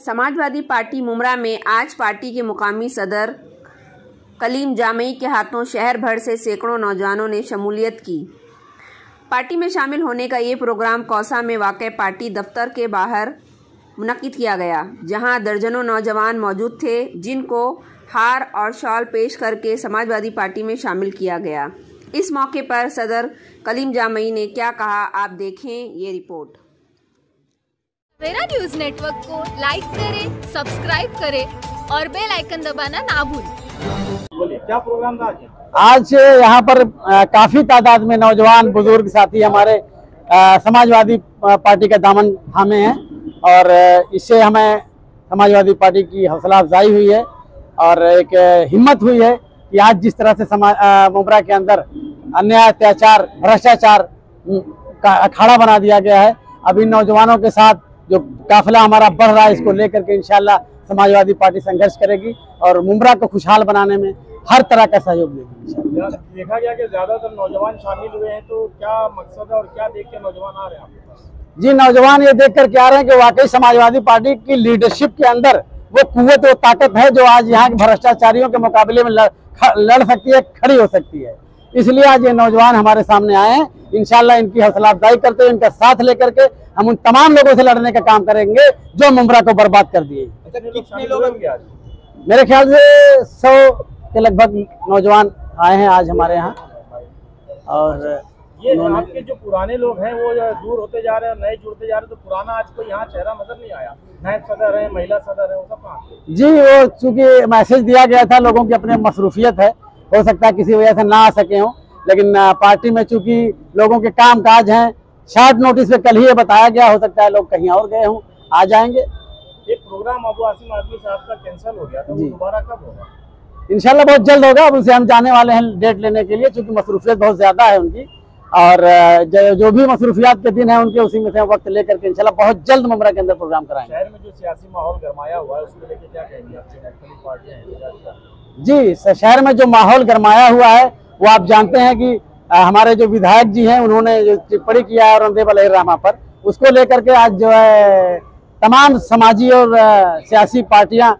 Samajwadi party Mumbra में आज party के मुकामी सदर कलीम जामई के हाथों शहर भर से सैकड़ों नौजवानों ने शमूलियत की। पार्टी में शामिल होने का ये प्रोग्राम कौसा में वाक़ पार्टी दफ्तर के बाहर मुनक्किद किया गया, जहां दर्जनों नौजवान मौजूद थे, जिनको हार और शॉल पेश करके समाजवादी पार्टी में शामिल किया गया। इस मौके पर सदर कलीम जामई ने क्या कहा, आप देखें ये रिपोर्ट। सवेरा न्यूज नेटवर्क को लाइक करें, सब्सक्राइब करें और बेल आइकन दबाना ना भूलें। बोलिए, क्या प्रोग्राम था आज यहाँ पर काफी तादाद में नौजवान बुजुर्ग साथी हमारे समाजवादी पार्टी का दामन थामे हैं और इससे हमें समाजवादी पार्टी की हौसला अफजाई हुई है और एक हिम्मत हुई है कि आज जिस तरह से मुमरा के अंदर अन्याय, अत्याचार, भ्रष्टाचार का अखाड़ा बना दिया गया है। अब इन नौजवानों के साथ जो काफिला हमारा बढ़ रहा है, इसको लेकर के इंशाल्लाह समाजवादी पार्टी संघर्ष करेगी और मुमरा को खुशहाल बनाने में हर तरह का सहयोग देगी। देखा गया कि ज्यादातर नौजवान शामिल हुए हैं, तो क्या मकसद है और क्या देख के नौजवान आ रहे हैं आपके पास? जी, नौजवान ये देख कर के आ रहे हैं कि वाकई समाजवादी पार्टी की लीडरशिप के अंदर वो कुव्वत, वो ताकत है जो आज यहाँ के भ्रष्टाचारियों के मुकाबले में लड़ सकती है, खड़ी हो सकती है। इसलिए आज ये नौजवान हमारे सामने आए हैं। इंशाल्लाह इनकी हौसला अफजाई करते हुए, इनका साथ लेकर के हम उन तमाम लोगों से लड़ने का काम करेंगे जो मुमरा को बर्बाद कर दिए। कितने लोग होंगे आज? मेरे ख्याल से 100 के लगभग नौजवान आए हैं आज हमारे यहाँ। और ये आपके जो पुराने लोग हैं वो दूर होते जा रहे हैं, नए जुड़ते जा रहे हैं, तो पुराना आज कोई यहाँ चेहरा नजर नहीं आया। नायब सदर है, महिला सदर है, वो सब कहाँ? जी, वो चूंकि मैसेज दिया गया था, लोगों की अपनी मसरूफियत है, हो सकता है किसी वजह से ना आ सके हों, लेकिन पार्टी में चूंकि लोगों के काम काज हैं, शॉर्ट नोटिस पे कल ही ये बताया गया, हो सकता है लोग कहीं और गए हों, आ जाएंगे। एक प्रोग्राम अबू आसिम आदमी साहब का कैंसिल हो गया था, वो दोबारा कब होगा? इंशाल्लाह बहुत जल्द होगा। अब उसे हम जाने वाले हैं डेट लेने के लिए, चूंकि मसरूफियत बहुत ज्यादा है उनकी और जो भी मसरूफियात के दिन है उनके, उसी में से वक्त लेकर के इंशाल्लाह बहुत जल्द मुमरा के अंदर प्रोग्राम कराएंगे। शहर में जो सियासी माहौल गरमाया हुआ है, उसको लेकर क्या कहेंगे आपकी मुख्तलिफ पार्टियां हैं? जी, शहर में जो माहौल गरमाया हुआ है वो आप जानते हैं कि हमारे जो विधायक जी हैं उन्होंने जो टिप्पणी किया है औरंगजेब अलैहिर्रहमा पर, उसको लेकर के आज जो है तमाम समाजी और सियासी पार्टियां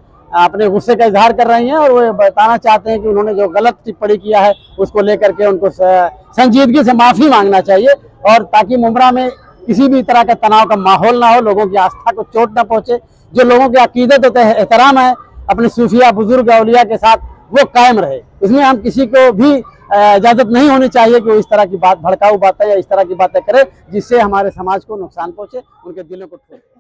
अपने गुस्से का इजहार कर रही हैं और वो बताना चाहते हैं कि उन्होंने जो गलत टिप्पणी किया है उसको लेकर के उनको संजीदगी से माफ़ी मांगना चाहिए, और ताकि मुमरा में किसी भी तरह का तनाव का माहौल ना हो, लोगों की आस्था को चोट ना पहुँचे, जो लोगों की अकीदत और एहतराम है अपने सूफिया बुजुर्ग औलिया के साथ, वो कायम रहे। इसमें हम किसी को भी इजाज़त नहीं होनी चाहिए कि वो इस तरह की बात, भड़काऊ बातें या इस तरह की बातें करे जिससे हमारे समाज को नुकसान पहुँचे, उनके दिलों को ठोके।